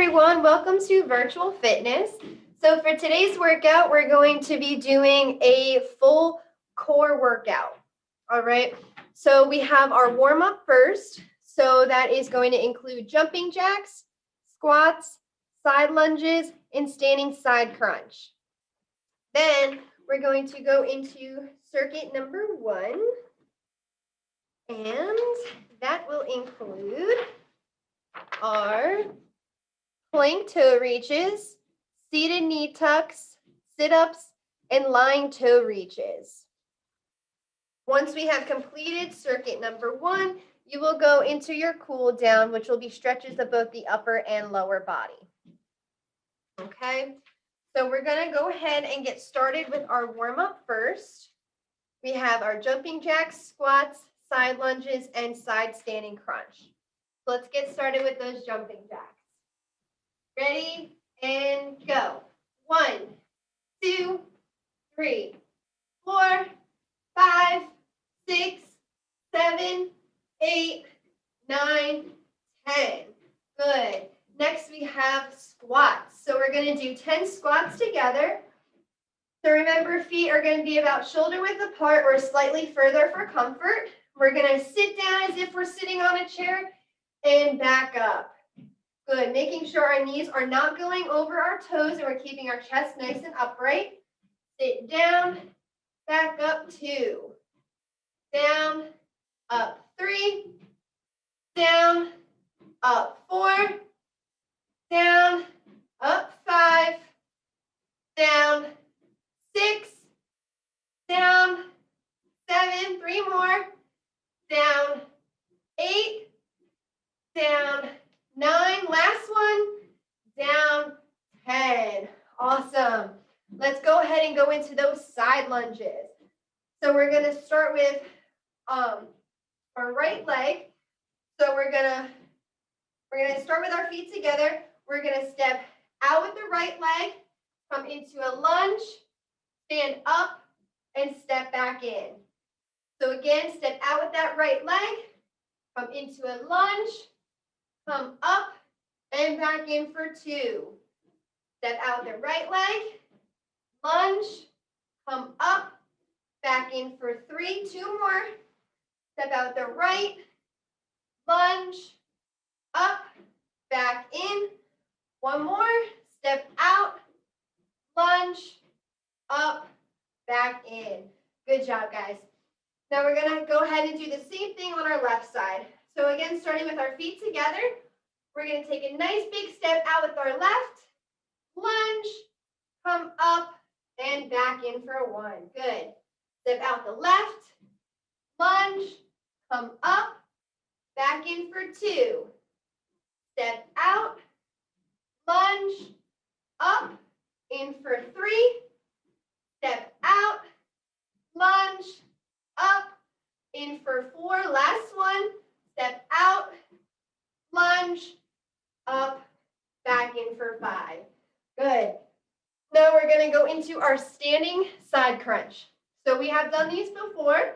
everyone, welcome to Virtual Fitness. So for today's workout, we're going to be doing a full core workout. All right, so we have our warm up first. So that is going to include jumping jacks, squats, side lunges, and standing side crunch. Then we're going to go into circuit number 1, and that will include our plank toe reaches, seated knee tucks, sit-ups, and lying toe reaches. Once we have completed circuit number 1, you will go into your cool down, which will be stretches of both the upper and lower body. Okay, so we're going to go ahead and get started with our warm-up first. We have our jumping jacks, squats, side lunges, and side standing crunch. So let's get started with those jumping jacks. Ready and go. 1, 2, 3, 4, 5, 6, 7, 8, 9, 10. Good. Next we have squats. So we're going to do 10 squats together. So remember, feet are going to be about shoulder width apart or slightly further for comfort. We're going to sit down as if we're sitting on a chair and back up. Good, making sure our knees are not going over our toes and we're keeping our chest nice and upright. Sit down, back up 2, down, up 3, down, up 4, down, up 5, down, 6, down, 7, 3 more, down, 8, down, 9, last one, down, 10. Awesome. Let's go ahead and go into those side lunges. So we're going to start with our right leg. So we're going to start with our feet together. We're going to step out with the right leg, come into a lunge, stand up, and step back in. So again, step out with that right leg, come into a lunge, come up and back in for 2. Step out the right leg, lunge, come up, back in for 3, 2 more. Step out the right, lunge, up, back in. 1 more, step out, lunge, up, back in. Good job, guys. Now we're going to go ahead and do the same thing on our left side. So again, starting with our feet together, we're going to take a nice big step out with our left, lunge, come up, and back in for 1. Good. Step out the left, lunge, come up, back in for 2. Step out, lunge, up, in for 3. Step out, lunge, up, in for 4. Last one. Step out, lunge, up, back in for 5. Good. Now we're going to go into our standing side crunch. So we have done these before.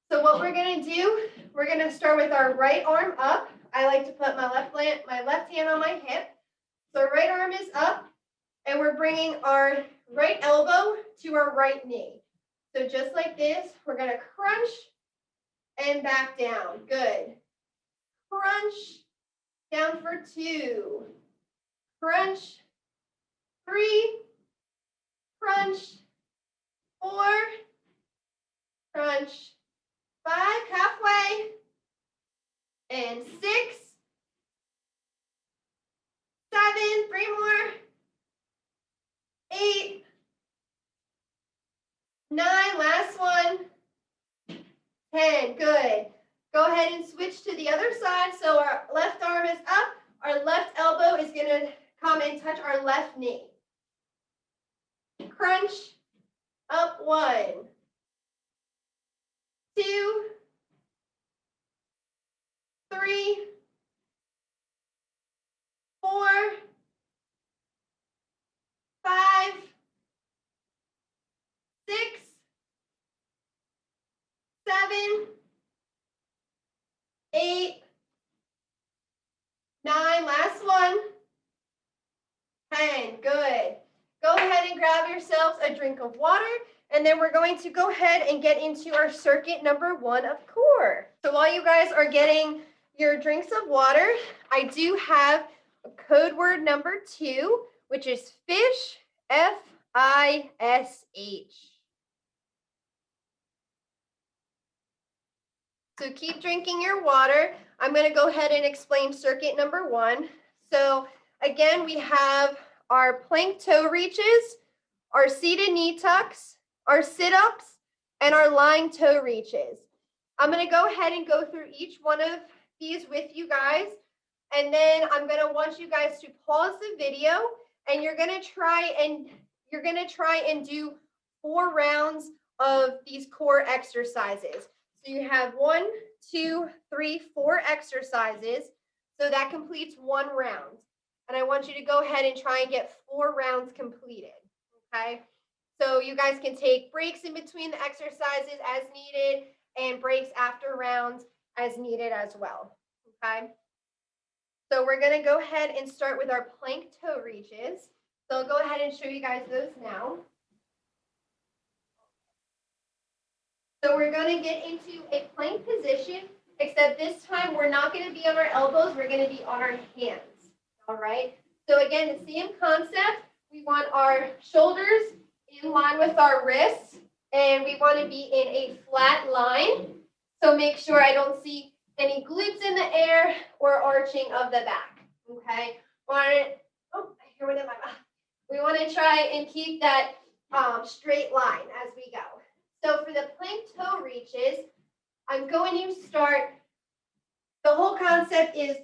So what we're going to do, we're going to start with our right arm up. I like to put my left hand on my hip. So right arm is up, and we're bringing our right elbow to our right knee. So just like this, we're going to crunch and back down. Good. Crunch, down for 2. Crunch, 3. Crunch, 4. Crunch, 5, halfway. And 6. 7, 3 more. 8. 9, last one. 10, good. Go ahead and switch to the other side. So our left arm is up. Our left elbow is going to come and touch our left knee. Crunch, up 1, 2, 3, 4, 5, 6, 7, 8, 9, last one, a drink of water, and then we're going to go ahead and get into our circuit number 1 of core. So while you guys are getting your drinks of water, I do have a code word number 2, which is fish, F-I-S-H. So keep drinking your water. I'm going to go ahead and explain circuit number 1. So again, we have our plank toe reaches, our seated knee tucks, our sit-ups, and our lying toe reaches. I'm going to go ahead and go through each one of these with you guys, and then I'm going to want you guys to pause the video, and you're going to try and do 4 rounds of these core exercises. So you have 1, 2, 3, 4 exercises. So that completes 1 round. And I want you to go ahead and try and get 4 rounds completed. Okay. So you guys can take breaks in between the exercises as needed and breaks after rounds as needed as well. Okay. So we're going to go ahead and start with our plank toe reaches. So I'll go ahead and show you guys those now. So we're going to get into a plank position, except this time we're not going to be on our elbows, we're going to be on our hands. All right. So again, the same concept. We want our shoulders in line with our wrists, and we want to be in a flat line. So make sure I don't see any glutes in the air or arching of the back. Okay. I hear one in my mouth. We want to try and keep that straight line as we go. So for the plank toe reaches, I'm going to start, the whole concept is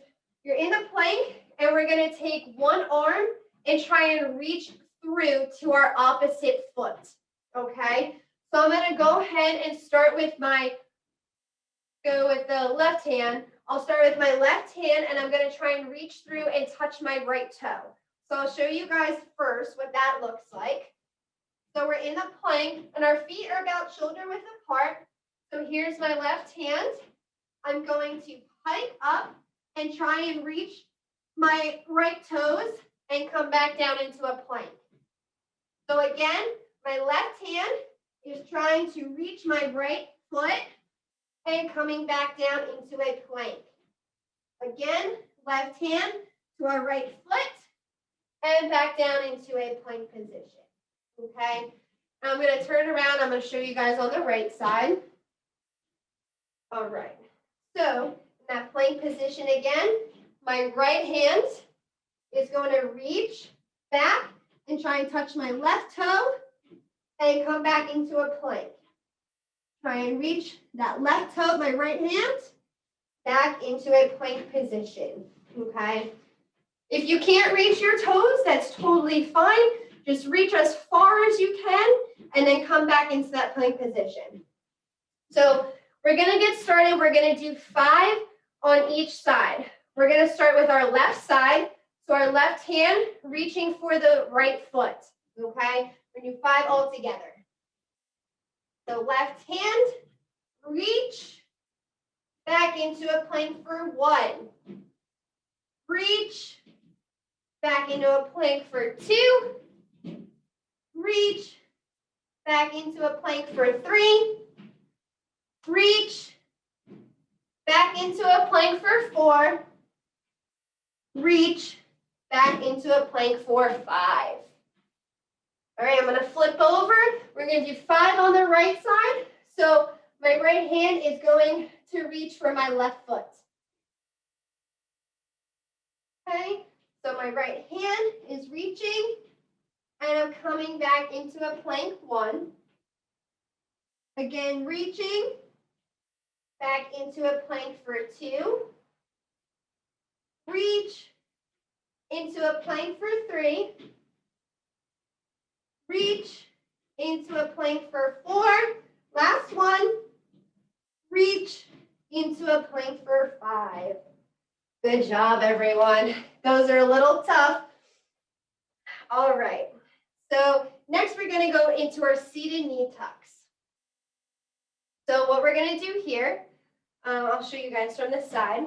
you're in the plank and we're going to take one arm and try and reach through to our opposite foot, okay? So I'm going to go ahead and start with the left hand. I'll start with my left hand and I'm going to try and reach through and touch my right toe. So I'll show you guys first what that looks like. So we're in the plank and our feet are about shoulder width apart. So here's my left hand. I'm going to hike up and try and reach my right toes and come back down into a plank. So again, my left hand is trying to reach my right foot and coming back down into a plank. Again, left hand to our right foot and back down into a plank position. Okay, I'm going to turn around. I'm going to show you guys on the right side. All right, so in that plank position again, my right hand is going to reach back and try and touch my left toe and come back into a plank. Try and reach that left toe, my right hand, back into a plank position. Okay, if you can't reach your toes, that's totally fine. Just reach as far as you can and then come back into that plank position. So we're going to get started. We're going to do 5 on each side. We're going to start with our left side. So our left hand reaching for the right foot. Okay, we're going to do 5 all together. So left hand, reach back into a plank for 1. Reach back into a plank for 2. Reach back into a plank for 3. Reach back into a plank for 4. Reach back into a plank for 5. All right, I'm going to flip over. We're going to do 5 on the right side. So my right hand is going to reach for my left foot. Okay, so my right hand is reaching. And I'm coming back into a plank 1. Again, reaching back into a plank for 2. Reach into a plank for 3. Reach into a plank for 4. Last one. Reach into a plank for 5. Good job, everyone. Those are a little tough. All right. So next we're going to go into our seated knee tucks. So what we're going to do here, I'll show you guys from the side.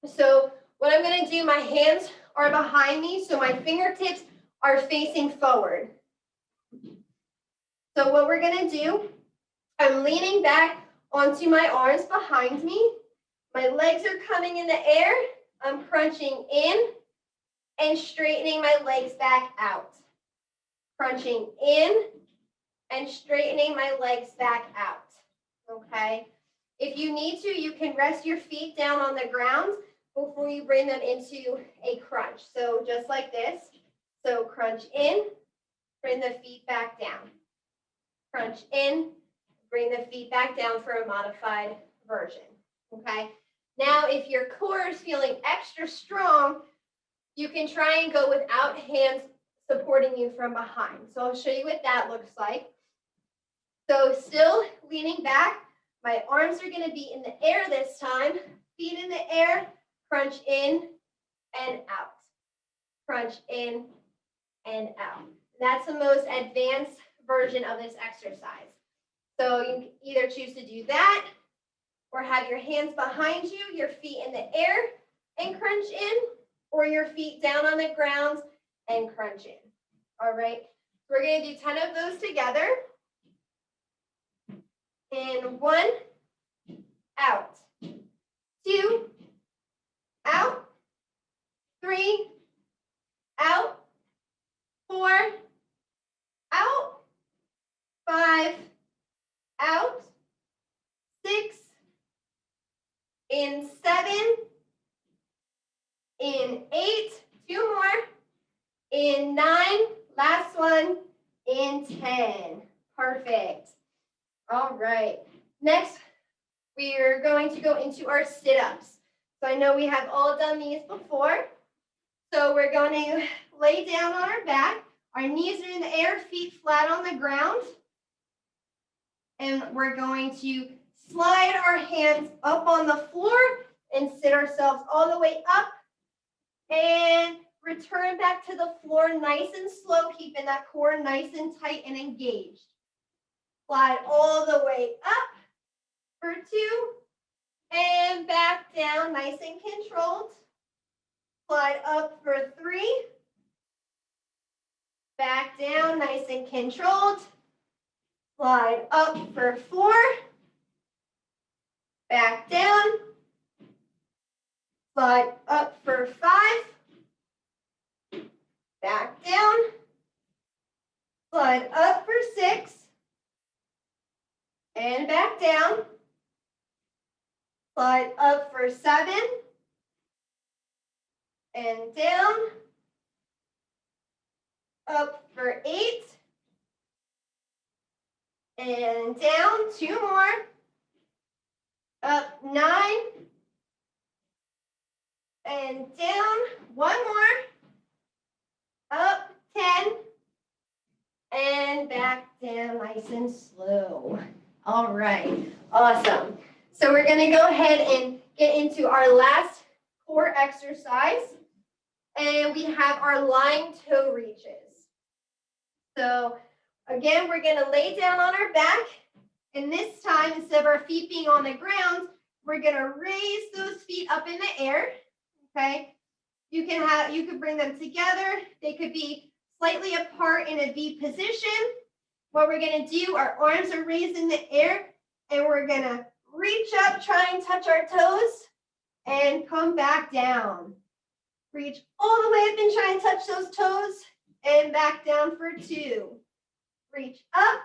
So what I'm going to do, my hands are behind me, so my fingertips are facing forward. So what we're gonna do, I'm leaning back onto my arms behind me. My legs are coming in the air. I'm crunching in and straightening my legs back out. Crunching in and straightening my legs back out, okay? If you need to, you can rest your feet down on the ground before you bring them into a crunch. So just like this. So crunch in, bring the feet back down. Crunch in, bring the feet back down for a modified version, okay? Now, if your core is feeling extra strong, you can try and go without hands supporting you from behind. So I'll show you what that looks like. So still leaning back, my arms are going to be in the air this time. Feet in the air, crunch in and out. Crunch in and out. That's the most advanced version of this exercise. So you can either choose to do that or have your hands behind you, your feet in the air and crunch in, or your feet down on the ground and crunch in. All right, we're going to do 10 of those together. In 1, out. 2, out. 3, out. 4, out. 5, out. 6, in 7, in 8, 2 more, in 9, last one, in 10. Perfect. All right. Next, we are going to go into our sit-ups. So I know we have all done these before. So we're going to lay down on our back. Our knees are in the air, feet flat on the ground. And we're going to slide our hands up on the floor and sit ourselves all the way up. And return back to the floor nice and slow, keeping that core nice and tight and engaged. Slide all the way up for 2, and back down nice and controlled. Slide up for 3, back down nice and controlled. Slide up for 4, back down. Slide up for 5, back down. Slide up for 6, and back down. Slide up for 7, and down. Up for 8, and down. 2 more. Up 9, and down. 1 more. Up 10, and back down nice and slow. All right, awesome. So we're gonna go ahead and get into our last core exercise. And we have our lying toe reaches. So again, we're gonna lay down on our back. And this time, instead of our feet being on the ground, we're gonna raise those feet up in the air, okay? You could bring them together. They could be slightly apart in a V position. What we're gonna do, our arms are raised in the air, and we're gonna reach up, try and touch our toes, and come back down. Reach all the way up and try and touch those toes, and back down for 2. Reach up,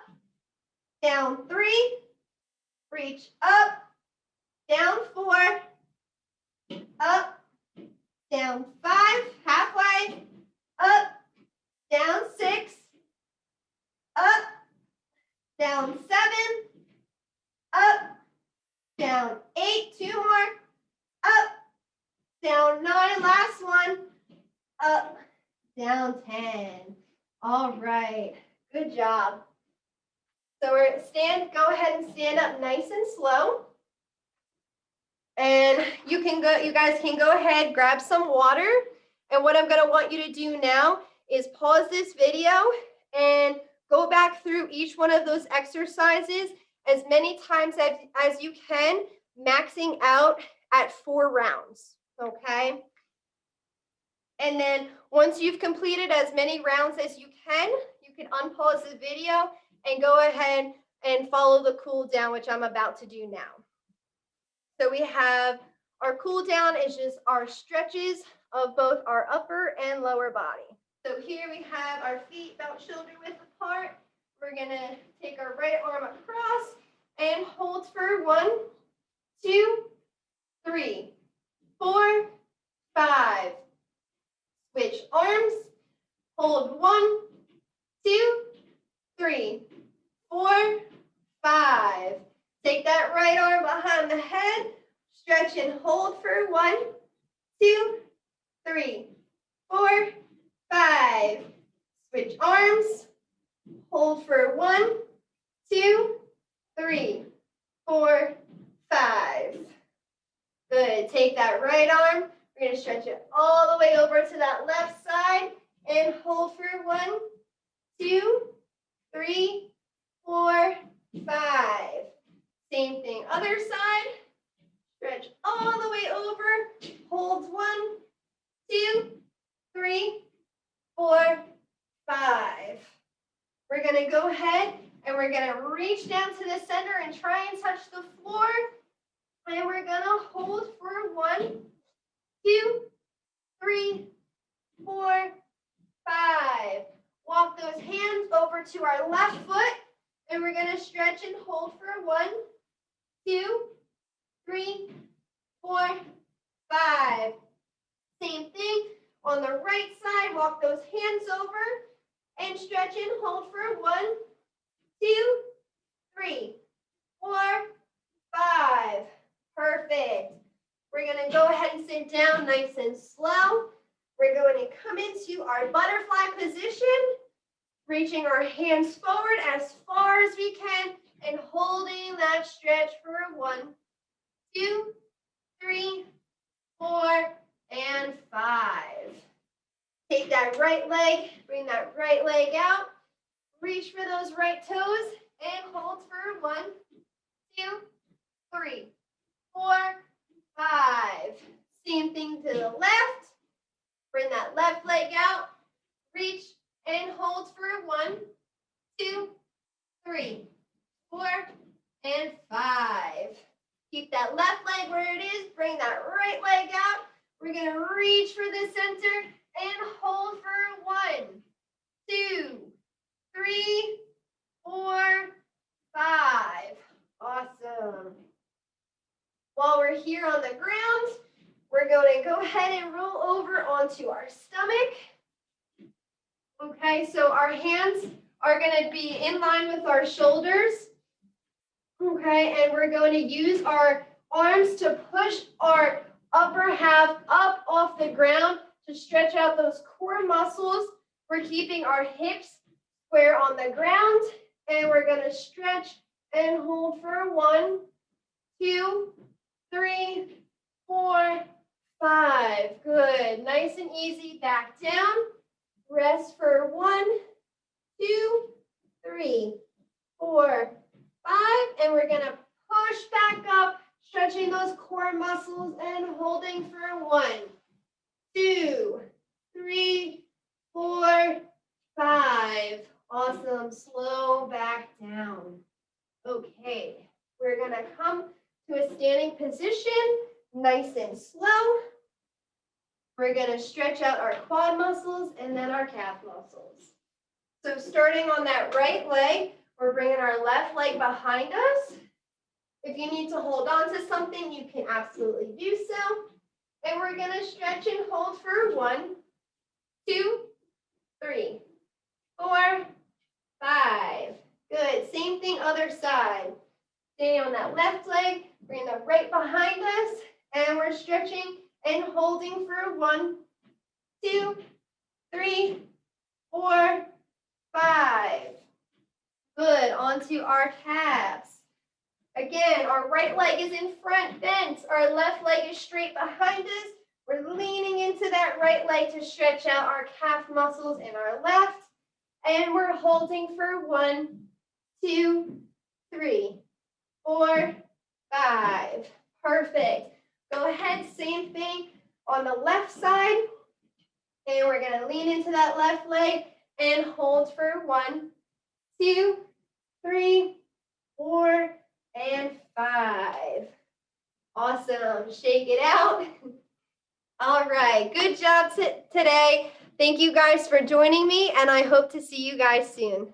down 3, reach up, down 4, up, down 5, halfway, up, down 6, up, down 7, up, down 8, 2 more, up, down 9, last one, up, down 10. All right, good job. So go ahead and stand up nice and slow. And you guys can go ahead, grab some water. And what I'm gonna want you to do now is pause this video and go back through each one of those exercises as many times as you can, maxing out at 4 rounds, okay? And then once you've completed as many rounds as you can unpause the video and go ahead and follow the cool down, which I'm about to do now. So we have our cool down is just our stretches of both our upper and lower body. So here we have our feet about shoulder width apart. We're gonna take our right arm across and hold for 1, 2, 3, 4, 5. Switch arms. Hold 1, 2, 3, 4, 5. Take that right arm behind the head. Stretch and hold for 1, 2, 3, 4, 5. Switch arms. Hold for 1, 2, 3, 4, 5. Good. Take that right arm. We're going to stretch it all the way over to that left side and hold for 1, 2, 3, 4, 5. Same thing, other side. Stretch all the way over. Hold 1, 2, 3, 4, 5. We're going to go ahead and we're going to reach down to the center and try and touch the floor. And we're going to hold for 1, 2, 3, 4, 5. Walk those hands over to our left foot. And we're going to stretch and hold for 1, 2, 3, 4, 5. Same thing on the right side. Walk those hands over and stretch and hold for 1, 2, 3, 4, 5. Perfect. We're going to go ahead and sit down nice and slow. We're going to come into our butterfly position, reaching our hands forward as far as we can and holding that stretch for 1, 2, 3, 4, and 5. Take that right leg, bring that right leg out, reach for those right toes, and hold for 1, 2, 3, 4, 5. Same thing to the left. Bring that left leg out, reach and hold for 1, 2, 3, 4, and 5. Keep that left leg where it is. Bring that right leg out. We're going to reach for the center and hold for 1, 2, 3, 4, 5. Awesome. While we're here on the ground, we're going to go ahead and roll over onto our stomach. Okay, so our hands are going to be in line with our shoulders. Okay, and we're going to use our arms to push our upper half up off the ground to stretch out those core muscles. We're keeping our hips square on the ground, and we're going to stretch and hold for 1, 2, 3, 4, 5. Good. Nice and easy. Back down. Rest for 1, 2, 3, 4, 5. And we're going to push back up, stretching those core muscles and holding for 1, 2, 3, 4, 5. Awesome. Slow back down. Okay. We're going to come to a standing position, nice and slow. We're going to stretch out our quad muscles and then our calf muscles. So starting on that right leg, we're bringing our left leg behind us. If you need to hold on to something, you can absolutely do so. And we're going to stretch and hold for 1, 2, 3, 4, 5. Good. Same thing, other side. Stay on that left leg, bring the right behind us, and we're stretching and holding for 1, 2, 3, 4, 5. Good. Onto our calves. Again, our right leg is in front bent. Our left leg is straight behind us. We're leaning into that right leg to stretch out our calf muscles in our left. And we're holding for 1, 2, 3, 4, 5. Perfect. Go ahead, same thing on the left side. And we're going to lean into that left leg and hold for 1, 2, 3, 4, and 5. Awesome. Shake it out. All right. Good job today. Thank you guys for joining me, and I hope to see you guys soon.